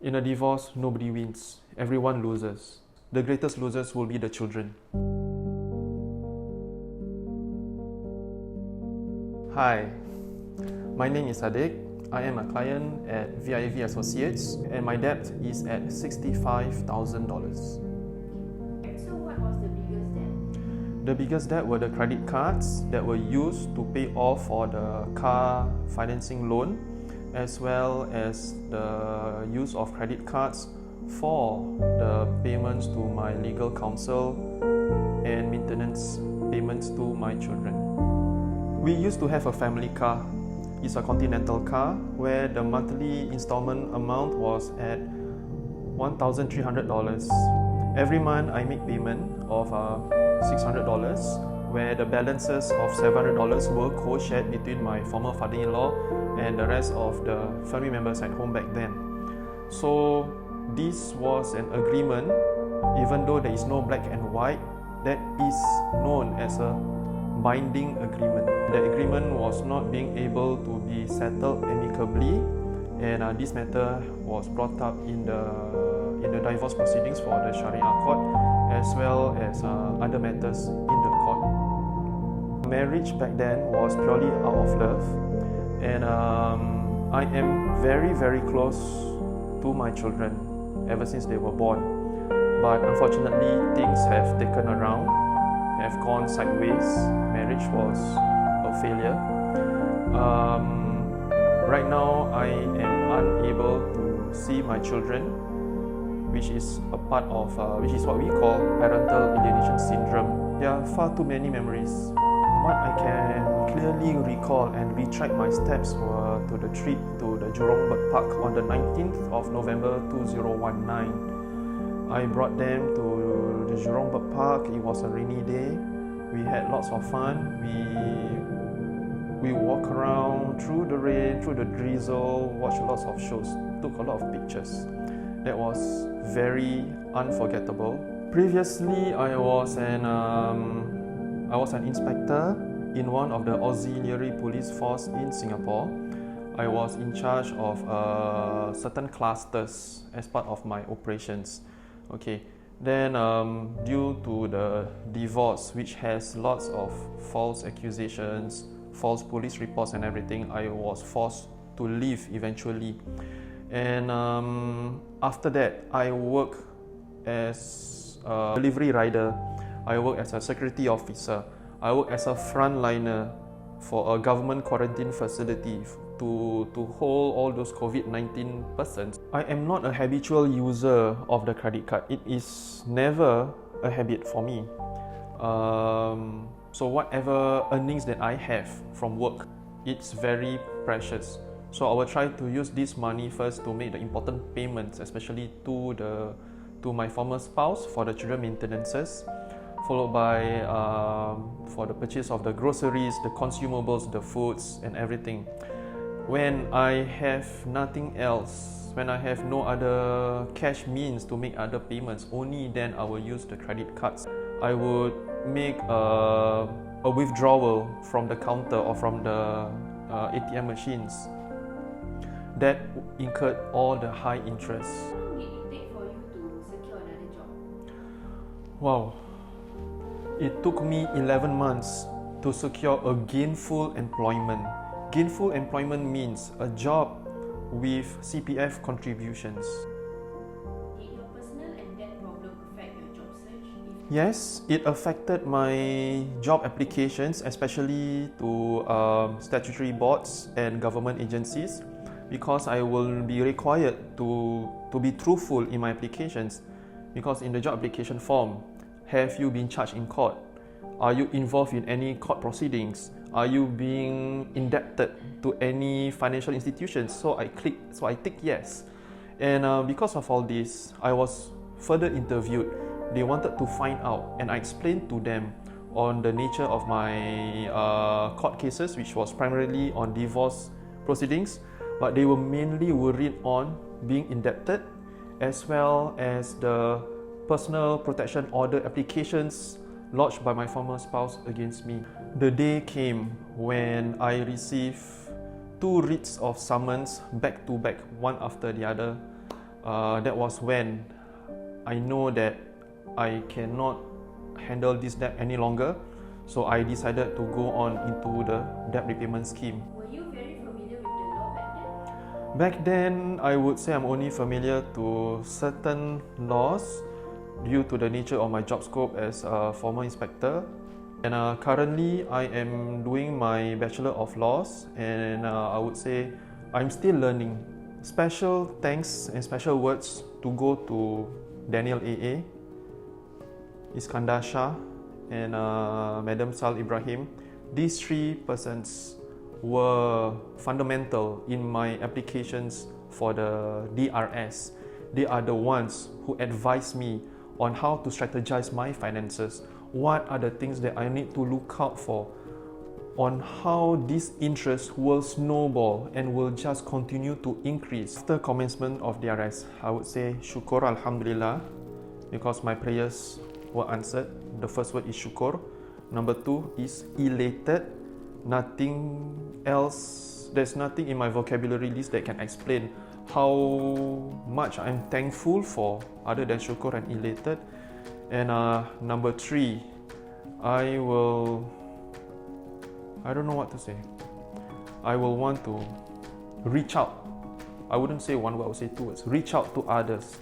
In a divorce, nobody wins. Everyone loses. The greatest losers will be the children. Hi, my name is Saddiq. I am a client at VIV Associates and my debt is at $65,000. So what was the biggest debt? The biggest debt were the credit cards that were used to pay off for the car financing loan, as well as the use of credit cards for the payments to my legal counsel and maintenance payments to my children. We used to have a family car. It's a Continental car where the monthly installment amount was at $1,300. Every month I make payment of $600, where the balances of $700 were co-shared between my former father-in-law and the rest of the family members at home back then. So this was an agreement, even though there is no black and white, that is known as a binding agreement. The agreement was not being able to be settled amicably, and this matter was brought up in the divorce proceedings for the Sharia court, as well as other matters in the court. Marriage back then was purely out of love, and I am very close to my children ever since they were born. But unfortunately, things have taken around, have gone sideways. Marriage was a failure. Right now, I am unable to see my children, which is a part of, which is what we call Parental Alienation syndrome. There are far too many memories. What I can clearly recall and retract my steps were to the trip to the Jurong Bird Park on the 19th of November 2019. I brought them to the Jurong Bird Park. It was a rainy day. We had lots of fun. We walked around through the rain, through the drizzle, watched lots of shows, took a lot of pictures. That was very unforgettable. Previously, I was an inspector in one of the auxiliary police force in Singapore. I was in charge of certain clusters as part of my operations. Okay. Then due to the divorce, which has lots of false accusations, false police reports and everything, I was forced to leave eventually. And after that, I work as a delivery rider. I work as a security officer. I work as a frontliner for a government quarantine facility to hold all those COVID-19 persons. I am not a habitual user of the credit card. It is never a habit for me. So whatever earnings that I have from work, it's very precious. So I will try to use this money first to make the important payments, especially to my former spouse for the children maintenances, followed by for the purchase of the groceries, the consumables, the foods and everything. When I have nothing else, when I have no other cash means to make other payments, only then I will use the credit cards. I would make a withdrawal from the counter or from the ATM machines. That incurred all the high interest. How long did it take for you to secure another job? Wow. It took me 11 months to secure a gainful employment. Gainful employment means a job with CPF contributions. Did your personal and debt problem affect your job search? Yes, it affected my job applications, especially to statutory boards and government agencies, because I will be required to be truthful in my applications. Because in the job application form, have you been charged in court? Are you involved in any court proceedings? Are you being indebted to any financial institutions? So I tick yes. And because of all this, I was further interviewed. They wanted to find out, and I explained to them on the nature of my court cases, which was primarily on divorce proceedings, but they were mainly worried on being indebted, as well as the personal protection order applications lodged by my former spouse against me. The day came when I received 2 writs of summons back to back, one after the other, That was when I know that I cannot handle this debt any longer, so I decided to go on into the debt repayment scheme. Were you very familiar with the law back then? Back then, I would say I'm only familiar to certain laws due to the nature of my job scope as a former inspector. And currently, I am doing my Bachelor of Laws, and I would say I'm still learning. Special thanks and special words to go to Daniel AA, Iskandar Shah, and Madam Sal Ibrahim. These three persons were fundamental in my applications for the DRS. They are the ones who advised me on how to strategize my finances. What are the things that I need to look out for, on how this interest will snowball and will just continue to increase. After commencement of DRS, I would say syukur alhamdulillah, because my prayers were answered. The first word is syukur. Number 2 is elated. Nothing else, there's nothing in my vocabulary list that can explain how much I'm thankful for other than syukur and elated. And number 3, I don't know what to say. I will want to reach out. I wouldn't say one word, I would say 2 words. Reach out to others.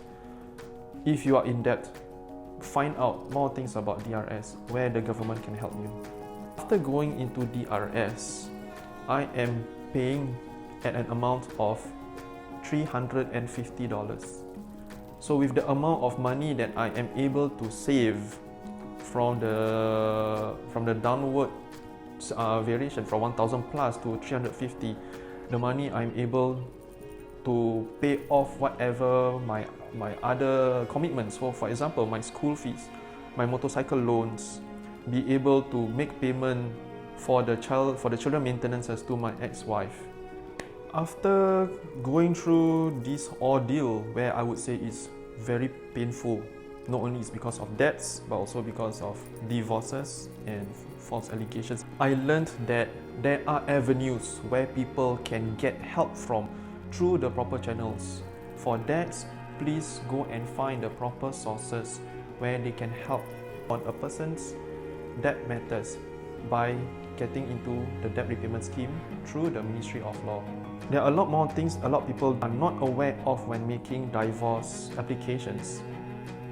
If you are in debt, find out more things about DRS, where the government can help you. After going into DRS, I am paying at an amount of $350. So with the amount of money that I am able to save from the downward variation from 1,000 plus to 350, the money I'm able to pay off whatever my other commitments. So for example, my school fees, my motorcycle loans, be able to make payment for the children maintenances to my ex-wife. After going through this ordeal, where I would say it's very painful, not only is because of debts, but also because of divorces and false allegations, I learned that there are avenues where people can get help from through the proper channels. For debts, please go and find the proper sources where they can help on a person's debt matters by getting into the debt repayment scheme through the Ministry of Law. There are a lot more things a lot of people are not aware of when making divorce applications.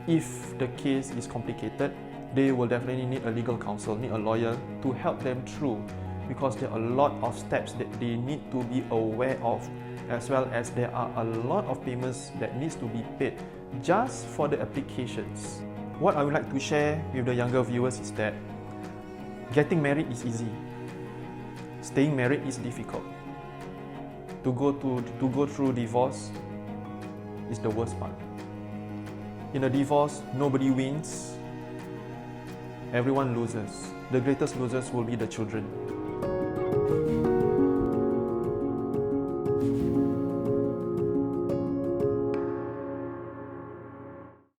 If the case is complicated, they will definitely need a legal counsel, need a lawyer to help them through, because there are a lot of steps that they need to be aware of, as well as there are a lot of payments that needs to be paid just for the applications. What I would like to share with the younger viewers is that getting married is easy. Staying married is difficult. To go through divorce is the worst part. In a divorce, nobody wins. Everyone loses. The greatest losers will be the children.